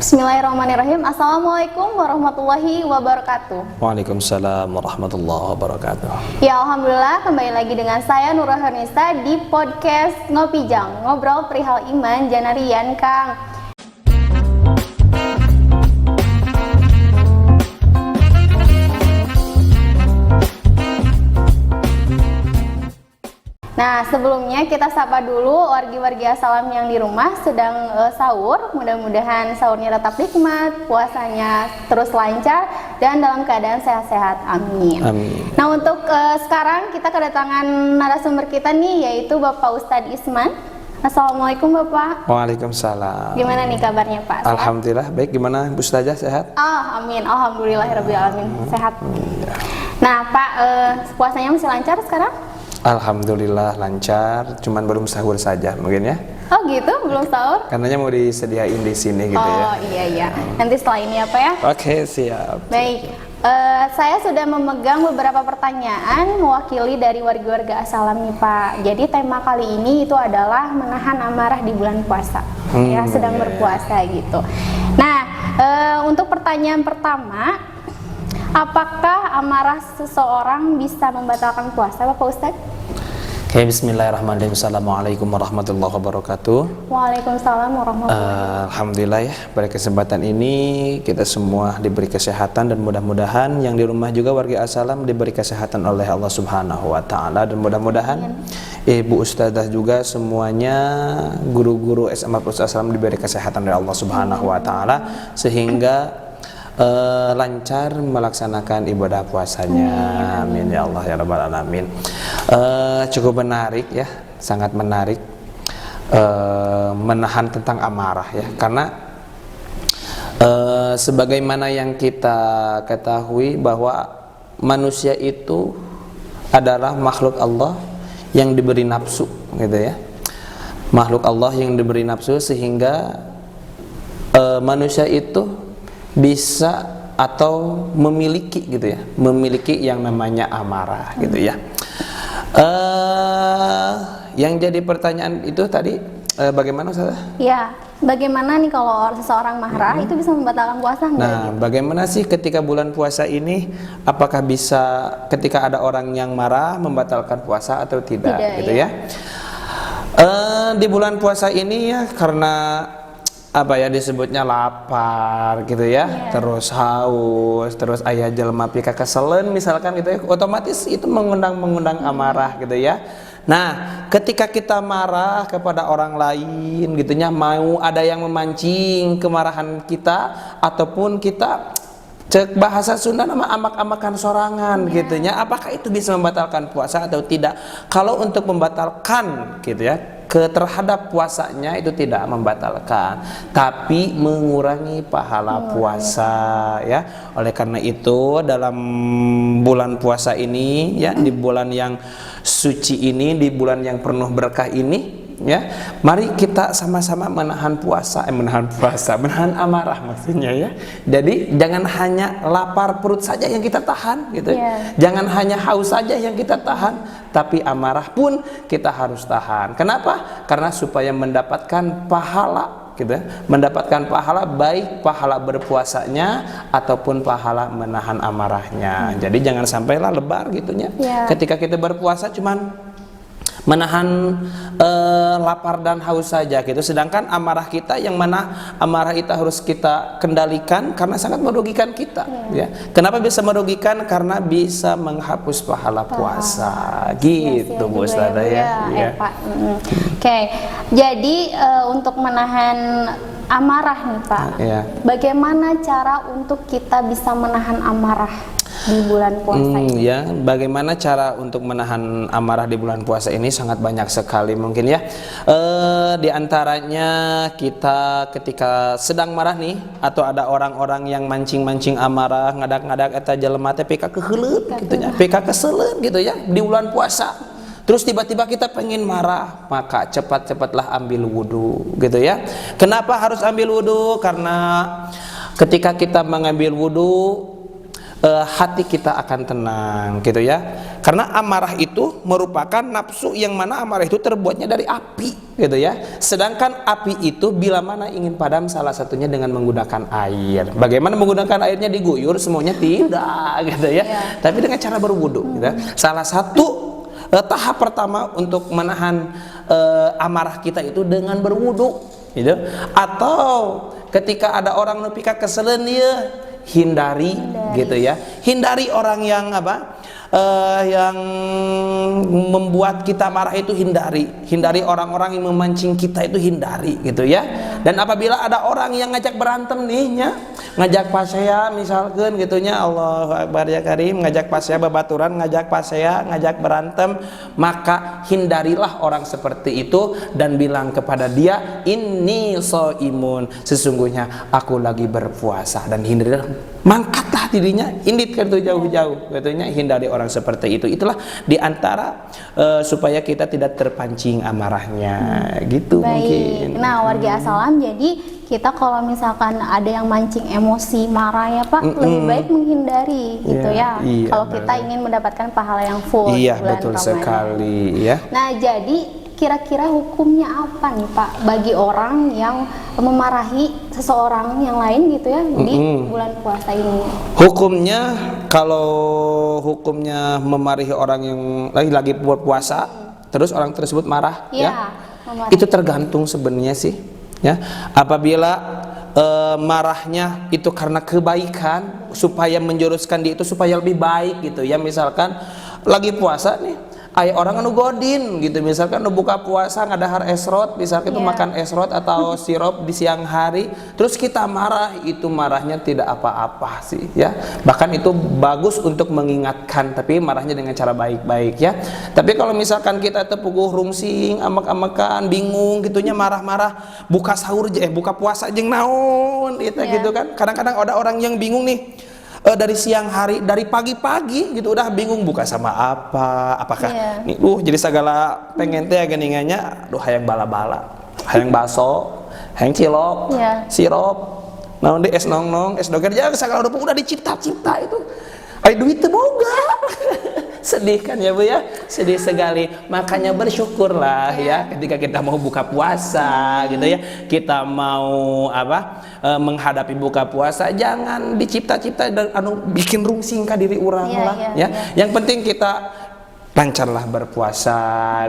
Bismillahirrahmanirrahim. Assalamualaikum warahmatullahi wabarakatuh. Waalaikumsalam warahmatullahi wabarakatuh. Ya, alhamdulillah kembali lagi dengan saya Nurah Hanisa di podcast Ngopi Jang, ngobrol perihal iman janarian Kang. Nah, sebelumnya kita sapa dulu wargi-wargi Assalam yang di rumah sedang sahur. Mudah-mudahan sahurnya tetap nikmat, puasanya terus lancar, dan dalam keadaan sehat-sehat. Amin. Amin. Nah, untuk sekarang kita kedatangan narasumber kita nih, yaitu Bapak Ustadz Isman. Assalamualaikum Bapak. Waalaikumsalam. Gimana nih kabarnya Pak? Sehat? Alhamdulillah, baik. Gimana Bu Ustazah, sehat? Amin. Alhamdulillahirrabbilalamin. Sehat. Nah Pak, puasanya masih lancar sekarang? Alhamdulillah lancar, cuman belum sahur saja mungkin ya. Oh gitu, belum sahur? Karenanya mau disediain di sini gitu ya. Oh iya. Nanti setelah ini apa ya? Oke, siap. Baik, saya sudah memegang beberapa pertanyaan mewakili dari warga-warga Assalam nih Pak. Jadi tema kali ini itu adalah menahan amarah di bulan puasa. Ya, sedang berpuasa gitu. Nah, untuk pertanyaan pertama, apakah amarah seseorang bisa membatalkan puasa, Bapak Ustadz? Oke, bismillahirrahmanirrahim. Assalamualaikum warahmatullahi wabarakatuh. Waalaikumsalam warahmatullahi wabarakatuh. Alhamdulillah ya, pada kesempatan ini kita semua diberi kesehatan dan mudah-mudahan yang di rumah juga warga Assalam diberi kesehatan oleh Allah Subhanahu wa taala, dan mudah-mudahan Ibu Ustazah juga semuanya guru-guru SMA Plus Assalam diberi kesehatan oleh Allah Subhanahu wa taala sehingga lancar melaksanakan ibadah puasanya. Amin ya Allah ya Rabbal Alamin. Cukup menarik ya, sangat menarik menahan tentang amarah ya, karena sebagaimana yang kita ketahui bahwa manusia itu adalah makhluk Allah yang diberi nafsu gitu ya, makhluk Allah yang diberi nafsu sehingga manusia itu bisa atau memiliki gitu ya, memiliki yang namanya amarah gitu ya. Yang jadi pertanyaan itu tadi bagaimana Ustazah? Ya, bagaimana nih kalau seseorang marah itu bisa membatalkan puasa enggak? Nah, bagaimana sih ketika bulan puasa ini, apakah bisa ketika ada orang yang marah membatalkan puasa atau tidak gitu ya? Di bulan puasa ini ya, karena apa ya disebutnya lapar gitu ya, terus haus, terus aya jelema pika keselen misalkan gitu ya, otomatis itu mengundang amarah gitu ya. Nah, ketika kita marah kepada orang lain gitunya, mau ada yang memancing kemarahan kita ataupun kita cek bahasa Sunda nama amak-amakan sorangan gitunya, apakah itu bisa membatalkan puasa atau tidak? Kalau untuk membatalkan gitu ya, terhadap puasanya itu tidak membatalkan, tapi mengurangi pahala puasa ya. Oleh karena itu dalam bulan puasa ini ya, di bulan yang suci ini, di bulan yang penuh berkah ini ya, mari kita sama-sama menahan amarah maksudnya ya. Jadi jangan hanya lapar perut saja yang kita tahan gitu. Jangan hanya haus saja yang kita tahan, tapi amarah pun kita harus tahan. Kenapa? Karena supaya mendapatkan pahala gitu ya, mendapatkan pahala baik pahala berpuasanya ataupun pahala menahan amarahnya. Jadi jangan sampailah lebar gitunya. Ketika kita berpuasa cuman menahan lapar dan haus saja gitu, sedangkan amarah kita yang mana amarah itu harus kita kendalikan karena sangat merugikan kita ya. Kenapa bisa merugikan? Karena bisa menghapus pahala puasa gitu Bu Ustazah ya. Pak. Oke. Jadi untuk menahan amarah nih Pak, bagaimana cara untuk kita bisa menahan amarah di bulan puasa ini? Ya, bagaimana cara untuk menahan amarah di bulan puasa ini sangat banyak sekali mungkin ya. Di antaranya kita ketika sedang marah nih, atau ada orang-orang yang mancing-mancing amarah, ngadak-ngadak eta jelema teh pika keheuleut gitu nya, pika keseleun gitu ya di bulan puasa. Terus tiba-tiba kita pengen marah, maka cepat-cepatlah ambil wudhu gitu ya. Kenapa harus ambil wudhu? Karena ketika kita mengambil wudhu, hati kita akan tenang gitu ya. Karena amarah itu merupakan nafsu yang mana amarah itu terbuatnya dari api gitu ya. Sedangkan api itu bila mana ingin padam salah satunya dengan menggunakan air. Bagaimana menggunakan airnya diguyur semuanya tidak gitu ya. Tapi dengan cara berwudu gitu ya. Salah satu tahap pertama untuk menahan amarah kita itu dengan berwudu gitu. Atau ketika ada orang nepika keselen dia hindari gitu ya. Hindari orang yang yang membuat kita marah itu hindari orang-orang yang memancing kita itu hindari gitu ya. Dan apabila ada orang yang ngajak berantem nih ya, ngajak pasea misalkan gitunya, Allahu Akbar ya Karim, ngajak pasea babaturan, ngajak pasea, ngajak berantem, maka hindarilah orang seperti itu dan bilang kepada dia, inni shaimun, sesungguhnya aku lagi berpuasa. Dan hindarilah, mangkatlah dirinya, inditkan itu jauh-jauh katanya, hindari orang seperti itu. Itulah diantara supaya kita tidak terpancing amarahnya gitu. Baik. Mungkin nah warga Assalam, jadi kita kalau misalkan ada yang mancing emosi marah ya Pak, lebih baik menghindari gitu ya. Kalau kita ingin mendapatkan pahala yang full. Iya betul sekali ya. Nah jadi kira-kira hukumnya apa nih Pak bagi orang yang memarahi seseorang yang lain gitu ya di bulan puasa ini? Hukumnya, kalau hukumnya memarahi orang yang lagi berpuasa terus orang tersebut marah ya, itu tergantung sebenarnya sih ya. Apabila marahnya itu karena kebaikan supaya menjuruskan dia itu supaya lebih baik gitu ya, misalkan lagi puasa nih, orang anu godin gitu, misalkan udah buka puasa ngadahar esrot, misalkan itu makan esrot atau sirup di siang hari, terus kita marah, itu marahnya tidak apa-apa sih ya. Bahkan itu bagus untuk mengingatkan, tapi marahnya dengan cara baik-baik ya. Tapi kalau misalkan kita tepuguh rungsing, amak-amakan, bingung gitunya, marah-marah, buka sahur buka puasa jeung naon itu gitu kan. Kadang-kadang ada orang yang bingung nih, dari siang hari, dari pagi-pagi gitu udah bingung buka sama apa, apakah nih jadi segala pengen teh geningannya, aduh hayang bala-bala, hayang baso, hayang cilok, sirup, naon deh es nong-nong, es doger, jangan segala udah dicipta-cipta itu. Ay duit teu boga. Sedih kan ya Bu ya, sedih sekali. Makanya bersyukurlah ya ketika kita mau buka puasa gitu ya, kita mau menghadapi buka puasa, jangan dicipta-cipta dan bikin rungsing ka diri urang lah ya. Yang penting kita lancarlah berpuasa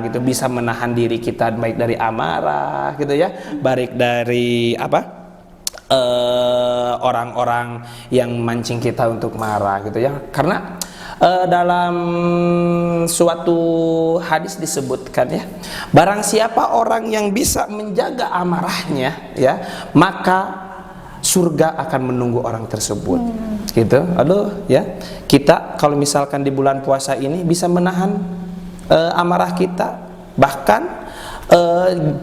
gitu, bisa menahan diri kita baik dari amarah gitu ya, baik dari orang-orang yang mancing kita untuk marah gitu ya. Karena dalam suatu hadis disebutkan ya, barang siapa orang yang bisa menjaga amarahnya ya, maka surga akan menunggu orang tersebut gitu. Aduh ya, kita kalau misalkan di bulan puasa ini bisa menahan amarah kita, bahkan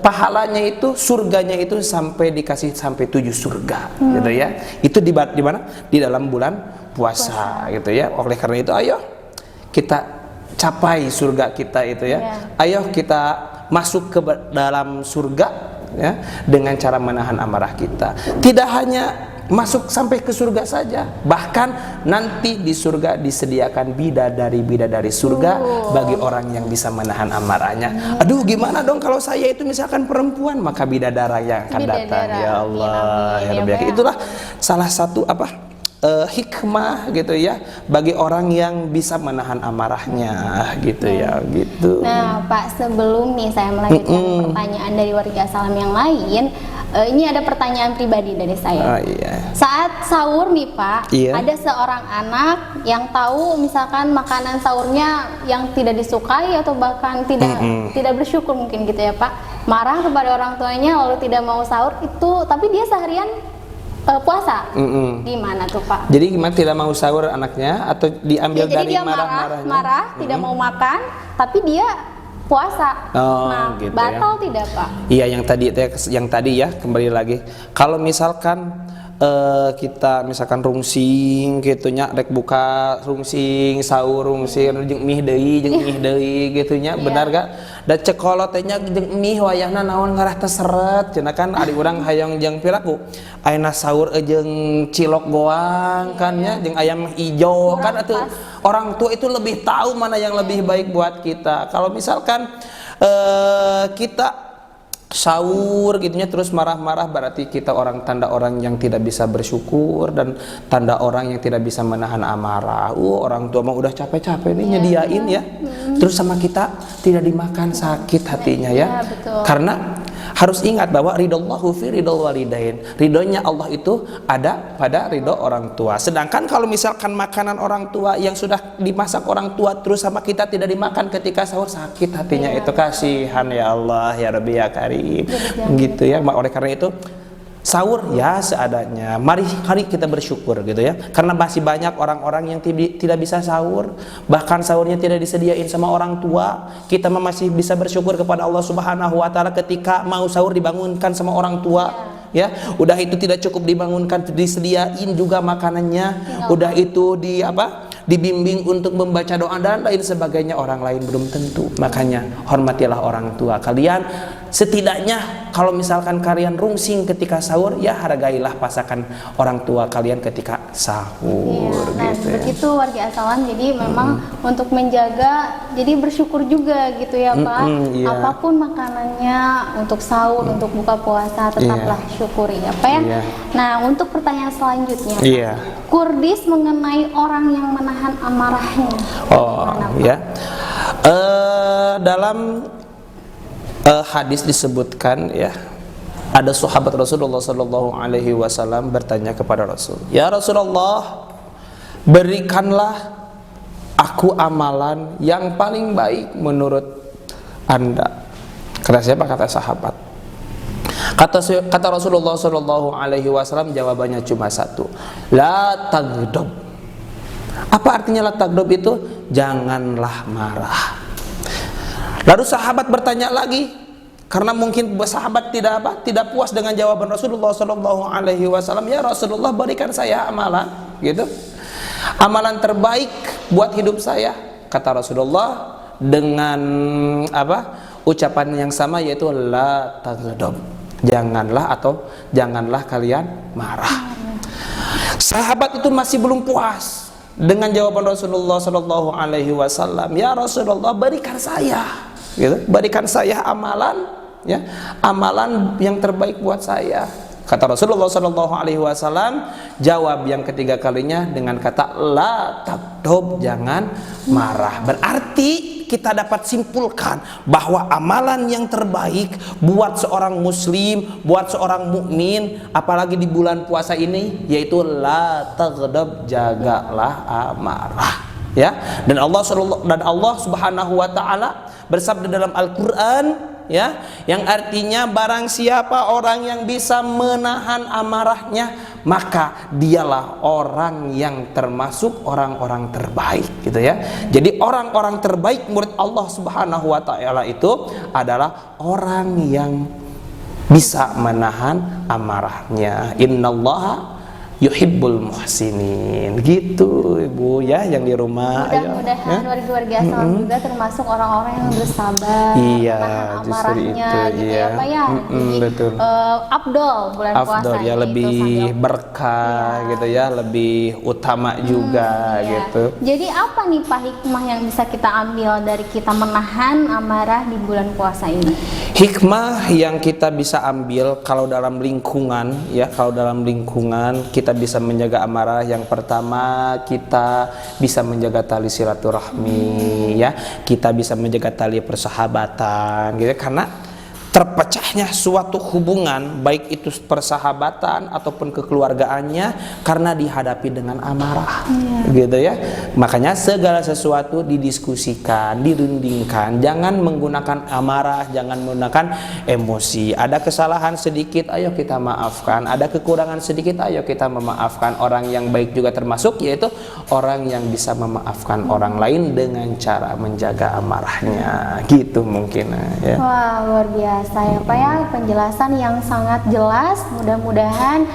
pahalanya itu, surganya itu sampai dikasih sampai 7 surga gitu ya. Itu di mana? Di dalam bulan puasa gitu ya. Oleh karena itu ayo kita capai surga kita itu ya. Ayo kita masuk ke dalam surga ya dengan cara menahan amarah kita. Tidak hanya masuk sampai ke surga saja, bahkan nanti di surga disediakan bidadari surga bagi orang yang bisa menahan amarahnya. Aduh gimana dong kalau saya itu misalkan perempuan, maka bidadara yang akan datang. Ya Allah ya Rabbi. Itulah salah satu hikmah gitu ya bagi orang yang bisa menahan amarahnya gitu ya gitu. Nah Pak, sebelum nih saya melanjutkan pertanyaan dari warga Assalam yang lain, ini ada pertanyaan pribadi dari saya. Saat sahur nih Pak, ada seorang anak yang tahu misalkan makanan sahurnya yang tidak disukai atau bahkan tidak bersyukur mungkin gitu ya Pak, marah kepada orang tuanya lalu tidak mau sahur itu, tapi dia seharian puasa. Gimana tuh Pak? Jadi gimana, tidak mau sahur anaknya atau diambil dari marah-marahnya? Marah, tidak mau makan, tapi dia puasa. Gitu batal tidak Pak? Iya, yang tadi ya, kembali lagi. Kalau misalkan kita misalkan rungsing gitunya rek buka rungsing sahur rungsing jeung mih deui gitunya benar gak da cekolot teh nya jeung mih wayahna naon ngarah teh seret cenah kan ari urang hayang jeung piraku ayeuna sahur jeung cilok goang kan nya jeung ayam ijo kan atuh orang tua itu lebih tahu mana yang lebih baik buat kita. Kalau misalkan kita sahur gitunya terus marah-marah berarti kita tanda orang yang tidak bisa bersyukur dan tanda orang yang tidak bisa menahan amarah. Orang tua mah udah capek-capek nih nyediain ya. Terus sama kita tidak dimakan sakit hatinya ya. Betul. Karena harus ingat bahwa ridallahu fi ridal walidain. Ridhonya Allah itu ada pada ridho orang tua. Sedangkan kalau misalkan makanan orang tua yang sudah dimasak orang tua terus sama kita tidak dimakan ketika sahur sakit hatinya itu kasihan ya Allah ya Rabbi ya Karim. Gitu ya. Oleh karena itu sahur ya seadanya. Mari kita bersyukur gitu ya. Karena masih banyak orang-orang yang tidak bisa sahur, bahkan sahurnya tidak disediain sama orang tua. Kita masih bisa bersyukur kepada Allah Subhanahu wa taala ketika mau sahur dibangunkan sama orang tua. Ya, udah itu tidak cukup dibangunkan, disediain juga makanannya. Udah itu dibimbing untuk membaca doa dan lain sebagainya. Orang lain belum tentu. Makanya hormatilah orang tua kalian. Setidaknya kalau misalkan kalian rungsing ketika sahur, ya hargailah pasangan orang tua kalian ketika sahur. Nah, gitu begitu warga asalan. Jadi memang untuk menjaga, jadi bersyukur juga gitu ya Pak. Apapun makanannya untuk sahur, untuk buka puasa, tetaplah syukuri ya Pak ya. Nah, untuk pertanyaan selanjutnya Pak, Kurdis mengenai orang yang menahan amarahnya. Dalam hadis disebutkan ya, ada sahabat Rasulullah Sallallahu Alaihi Wasallam bertanya kepada Rasul, ya Rasulullah, berikanlah aku amalan yang paling baik menurut Anda. Kata siapa? Kata sahabat. Kata Rasulullah Sallallahu Alaihi Wasallam, jawabannya cuma satu, la tagdob. Apa artinya la tagdob itu? Janganlah marah. Lalu sahabat bertanya lagi, karena mungkin sahabat tidak puas dengan jawaban Rasulullah Sallallahu Alaihi Wasallam. Ya Rasulullah, berikan saya amalan, gitu, amalan terbaik buat hidup saya. Kata Rasulullah dengan ucapan yang sama, yaitu la taghdab. Janganlah kalian marah. Sahabat itu masih belum puas dengan jawaban Rasulullah Sallallahu Alaihi Wasallam. Ya Rasulullah, berikan saya. Gitu, berikan saya amalan, ya, amalan yang terbaik buat saya. Kata Rasulullah Sallallahu Alaihi Wasallam, jawab yang ketiga kalinya dengan kata la taghdab, jangan marah. Berarti kita dapat simpulkan bahwa amalan yang terbaik buat seorang muslim, buat seorang mukmin, apalagi di bulan puasa ini, yaitu la taghdab, jagalah amarah. Ya, dan Allah Subhanahu wa taala bersabda dalam Al-Qur'an, ya, yang artinya barang siapa orang yang bisa menahan amarahnya, maka dialah orang yang termasuk orang-orang terbaik, gitu ya. Jadi orang-orang terbaik menurut Allah Subhanahu wa taala itu adalah orang yang bisa menahan amarahnya. Innallaha yuhibbul muhsinin, gitu Ibu ya, yang di rumah. Mudah-mudahan warga asalan juga termasuk orang-orang yang bersabar, menahan amarahnya, gitu ya Pak ya. Betul. Afdol bulan puasa ya, lebih berkah gitu ya, lebih utama juga gitu. Jadi apa nih Pak hikmah yang bisa kita ambil dari kita menahan amarah di bulan puasa ini? Hikmah yang kita bisa ambil kalau dalam lingkungan, ya, kalau dalam lingkungan kita bisa menjaga amarah. Yang pertama, kita bisa menjaga tali silaturahmi, ya, kita bisa menjaga tali persahabatan, gitu, karena terpecahnya suatu hubungan, baik itu persahabatan ataupun kekeluargaannya, karena dihadapi dengan amarah, gitu ya. Makanya segala sesuatu didiskusikan, dirundingkan, jangan menggunakan amarah, jangan menggunakan emosi. Ada kesalahan sedikit, ayo kita maafkan. Ada kekurangan sedikit, ayo kita memaafkan. Orang yang baik juga termasuk, yaitu orang yang bisa memaafkan orang lain dengan cara menjaga amarahnya, gitu mungkin ya. Wah, luar biasa. biasa ya Pak ya, penjelasan yang sangat jelas. Mudah-mudahan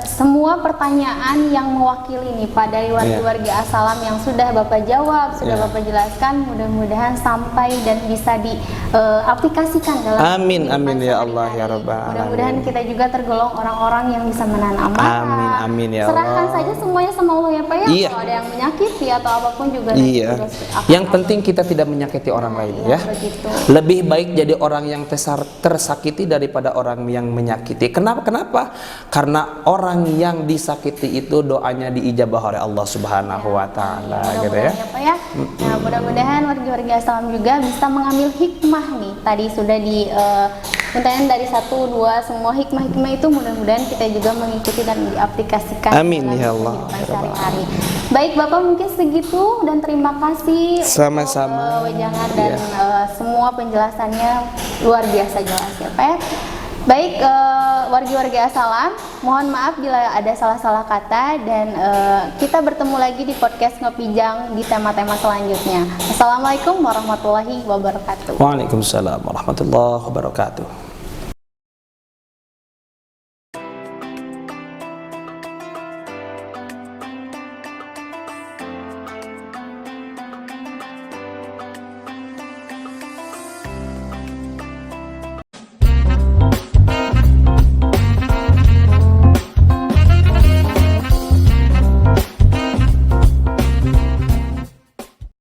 semua pertanyaan yang mewakili nih Pak dari warga Assalam yang sudah Bapak jawab, sudah Bapak jelaskan, mudah-mudahan sampai dan bisa diaplikasikan dalam amin ya Allah ya Rabbal alamin. Mudah-mudahan kita juga tergolong orang-orang yang bisa menahan amarah. Amin ya Allah. Serahkan saja semuanya sama Allah ya Pak ya. Iya. Kalau ada yang menyakiti atau apapun juga. Iya. Yang penting kita tidak menyakiti orang lain ya. Begitu. Lebih baik jadi orang yang tersakiti daripada orang yang menyakiti. Kenapa? Karena orang yang disakiti itu doanya diijabah oleh Allah Subhanahu wa taala gitu ya. Pak ya. Nah, mudah-mudahan warga-warga Assalam juga bisa mengambil hikmah nih. Tadi sudah di untayan dari 1, 2 semua hikmah-hikmah itu mudah-mudahan kita juga mengikuti dan diaplikasikan. Amin ya Allah. Sehari-hari. Baik Bapak, mungkin segitu dan terima kasih sama-sama wejangan dan semua penjelasannya luar biasa jelas ya Pak ya. Baik, warga-warga Assalam, mohon maaf bila ada salah-salah kata dan kita bertemu lagi di podcast Ngopijang di tema-tema selanjutnya. Assalamualaikum warahmatullahi wabarakatuh. Waalaikumsalam warahmatullahi wabarakatuh.